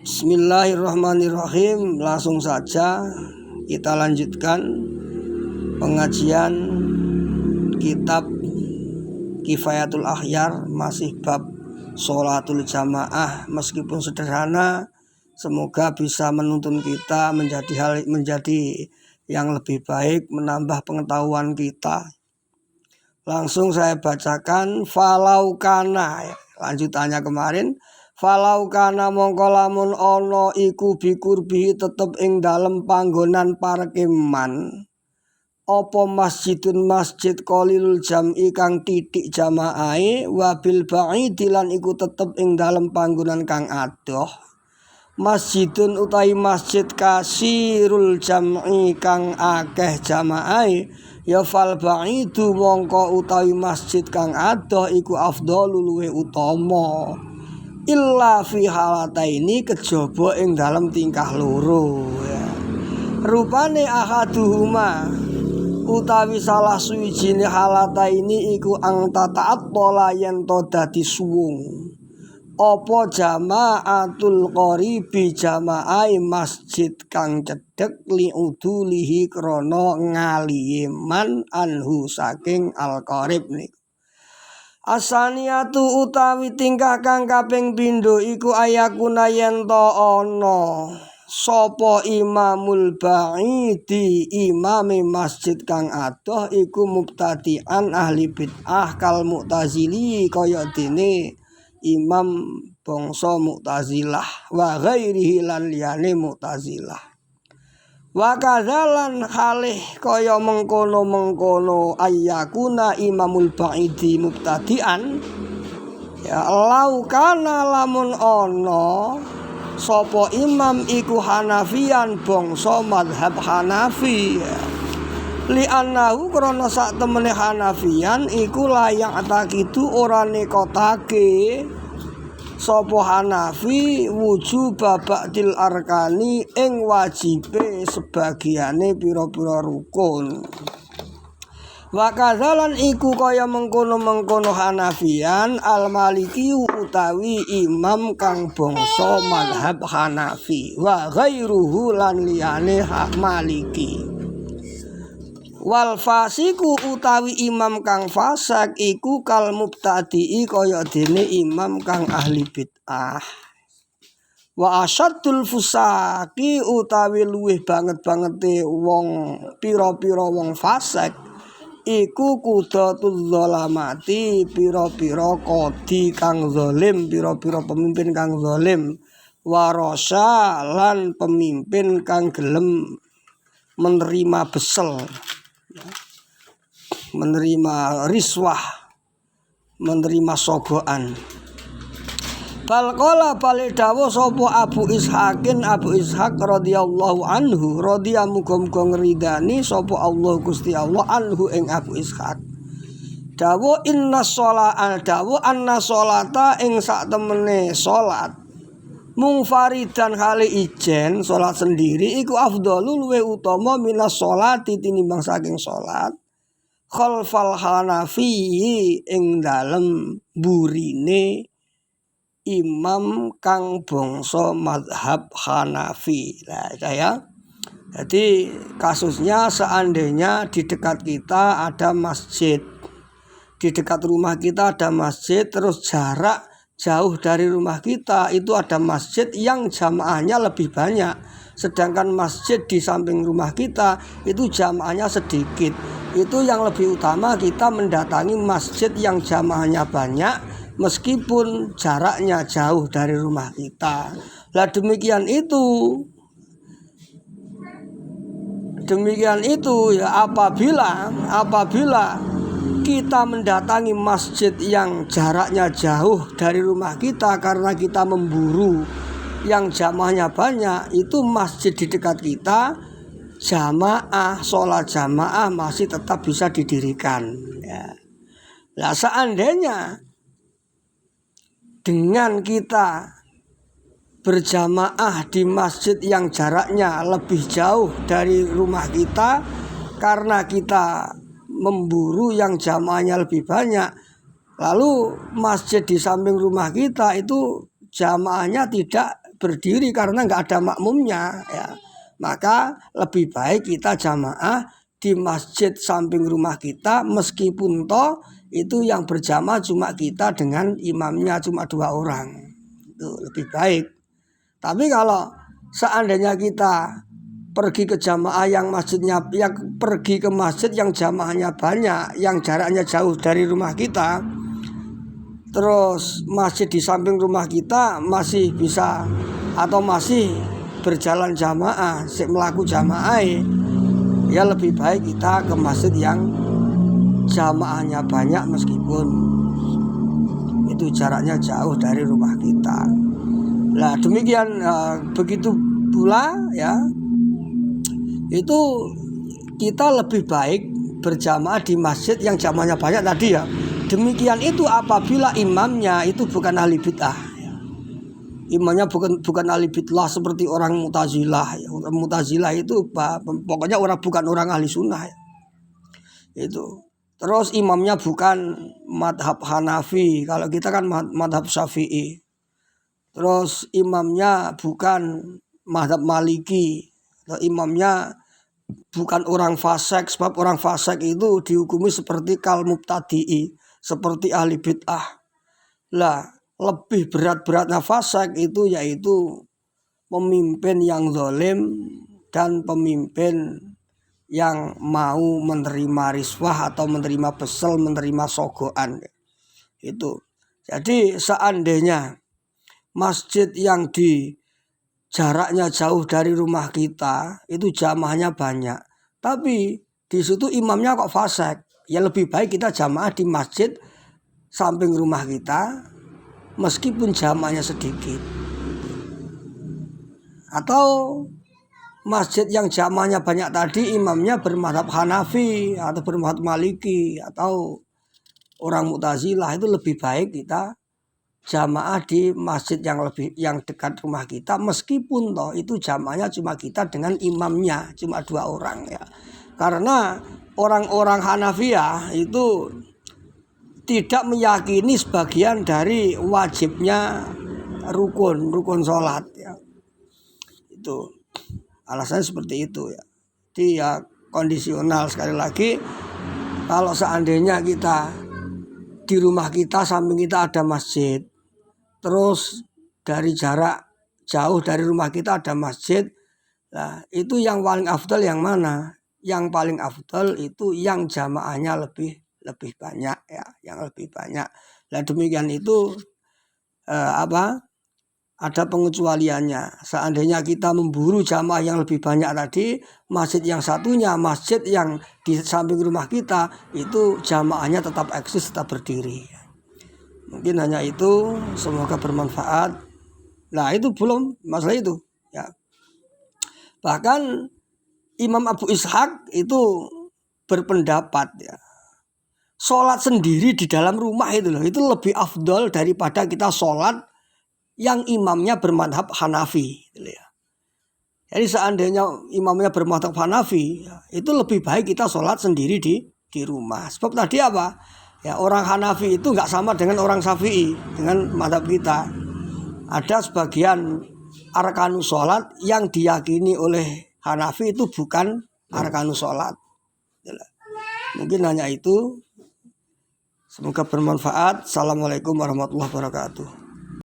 Bismillahirrahmanirrahim. Langsung saja kita lanjutkan pengajian kitab Kifayatul Akhyar, masih bab sholatul jamaah. Meskipun sederhana, semoga bisa menuntun kita menjadi yang lebih baik, menambah pengetahuan kita. Langsung saya bacakan falau kana, lanjutannya kemarin. Falau kana mongko lamun ana iku bikurbi tetep ing dalem panggonan parkeman apa masjidun masjid qalilul jam'i kang titik jamaahe wabil ba'idi lan iku tetep ing dalem panggonan kang adoh masjidun utahi masjid kasirul jam'i kang akeh jamaahe ya fal ba'idu mongko utahi masjid kang adoh iku afdhalul luwih utama illa fi halataini kejaba ing dalam tingkah loro ya. Rupane ahaduhuma utawi salah suwijine halataini iku ang tataat pola yen to dadi suwung apa jamaatul qaribi jamaai masjid kang cedhek li udulihi krana ngaliman anhu saking al qarib niku. Asaniatu utawi tingkah kang kaping pindho iku ayakuna yen to ana sapa imamul ba'idi imame masjid kang adoh iku mubtadi'an ahli bid'ah kal mu'tazili kaya dene imam bangsa Mu'tazilah wa ghairihi lan liyane Mu'tazilah. Wa kadzalan halih kaya mengkono-mengkono ayyakuna imamul ba'idi mubtadi'an ya laukana lamun ana sapa imam iku Hanafian bangsa madhab Hanafi ya. Li annahu krana sak temene Hanafian iku layak takidu ora nekotake sapa Hanafi wujub ba'dil arkani ing wajibe sebagiane pira-pira rukun. Wa kadzalan iku kaya mengkono-mengkono Hanafian al-Maliki utawi imam kang bangsa mazhab Hanafi wa ghairuhu lan liyane Maliki. Wal fasiku utawi imam kang fasik iku kal mubtadi'i kaya dene imam kang ahli bid'ah. Wa asyadul fusaqi utawi luwih banget-bangete wong pira-pira wong fasik iku kudatul zalamati pira-pira qadi kang zalim, pira-pira pemimpin kang zalim, warasa lan pemimpin kang gelem menerima besel, menerima riswah, menerima sogoan. Balqala balik dawuh sapa Abu Ishaq radhiyallahu anhu radhiya muga-muga ngridani sapa Allah Gusti Allah anhu ing Abu Ishaq. Dawuh inna sholata ing sak temene salat mungfaridan kali ijen salat sendiri iku afdhalul luwih utama minas sholati tinimbang saking salat khalfal Hanafi ing dalem burine imam kang bangsa mazhab Hanafi. Nah, jadi kasusnya seandainya di dekat kita ada masjid, di dekat rumah kita ada masjid, terus jarak jauh dari rumah kita itu ada masjid yang jamaahnya lebih banyak, sedangkan masjid di samping rumah kita itu jamaahnya sedikit. Itu yang lebih utama kita mendatangi masjid yang jamaahnya banyak meskipun jaraknya jauh dari rumah kita. Lah demikian itu ya apabila kita mendatangi masjid yang jaraknya jauh dari rumah kita karena kita memburu yang jamaahnya banyak, itu masjid di dekat kita jamaah, sholat jamaah masih tetap bisa didirikan ya. Lah seandainya dengan kita berjamaah di masjid yang jaraknya lebih jauh dari rumah kita karena kita memburu yang jamaahnya lebih banyak, lalu masjid di samping rumah kita itu jamaahnya tidak berdiri karena nggak ada makmumnya ya. Maka lebih baik kita jamaah di masjid samping rumah kita, meskipun toh itu yang berjamaah cuma kita dengan imamnya cuma 2 orang. Itu lebih baik. Tapi kalau seandainya kita pergi ke jamaah yang masjidnya, yang pergi ke masjid yang jamaahnya banyak, yang jaraknya jauh dari rumah kita, terus masjid di samping rumah kita masih bisa atau masih berjalan jamaah, melaku jamaah, ya lebih baik kita ke masjid yang jamaahnya banyak meskipun itu jaraknya jauh dari rumah kita. Nah demikian begitu pula ya, itu kita lebih baik berjamaah di masjid yang jamaahnya banyak tadi ya. Demikian itu apabila imamnya itu bukan ahli bid'ah. Imamnya bukan ahli bid'ah seperti orang Mu'tazilah ya. Mu'tazilah itu pokoknya bukan orang ahli sunnah ya. Itu. Terus imamnya bukan madhab Hanafi, kalau kita kan madhab Syafi'i. Terus imamnya bukan madhab Maliki, atau imamnya bukan orang fasik, sebab orang fasik itu dihukumi seperti kal mubtadi'i, seperti ahli bid'ah. Lah lebih berat-beratnya fasik itu yaitu pemimpin yang zalim dan pemimpin yang mau menerima riswah atau menerima besel, menerima sogoan. Itu. Jadi seandainya masjid yang di jaraknya jauh dari rumah kita itu jamaahnya banyak, tapi di situ imamnya kok fasik, ya lebih baik kita jamaah di masjid samping rumah kita meskipun jamaahnya sedikit. Atau masjid yang jamaahnya banyak tadi imamnya bermadhab Hanafi atau bermadhab Maliki atau orang Mu'tazilah, itu lebih baik kita jamaah di masjid yang dekat rumah kita meskipun toh itu jamaahnya cuma kita dengan imamnya cuma 2 orang ya. Karena orang-orang Hanafiyah itu tidak meyakini sebagian dari wajibnya rukun sholat ya. Itu alasannya seperti itu ya. Dia kondisional. Sekali lagi, kalau seandainya kita di rumah kita samping kita ada masjid, terus dari jarak jauh dari rumah kita ada masjid, nah itu yang paling afdal yang mana? Yang paling afdal itu yang jamaahnya lebih banyak ya, yang lebih banyak. Nah demikian itu ada pengecualiannya. Seandainya kita memburu jamaah yang lebih banyak tadi, masjid yang satunya, masjid yang di samping rumah kita itu jamaahnya tetap eksis, tetap berdiri. Mungkin hanya itu, semoga bermanfaat. Nah itu belum masalah itu ya. Bahkan Imam Abu Ishaq itu berpendapat ya, sholat sendiri di dalam rumah itu lebih afdol daripada kita sholat yang imamnya bermadhab Hanafi gitu ya. Jadi seandainya imamnya bermadhab Hanafi ya, itu lebih baik kita sholat sendiri di rumah. Sebab tadi apa? Ya, orang Hanafi itu nggak sama dengan orang Syafi'i, dengan madhab kita. Ada sebagian arkanus sholat yang diyakini oleh Hanafi itu bukan arkanus sholat. Mungkin hanya itu. Semoga bermanfaat. Assalamualaikum warahmatullahi wabarakatuh.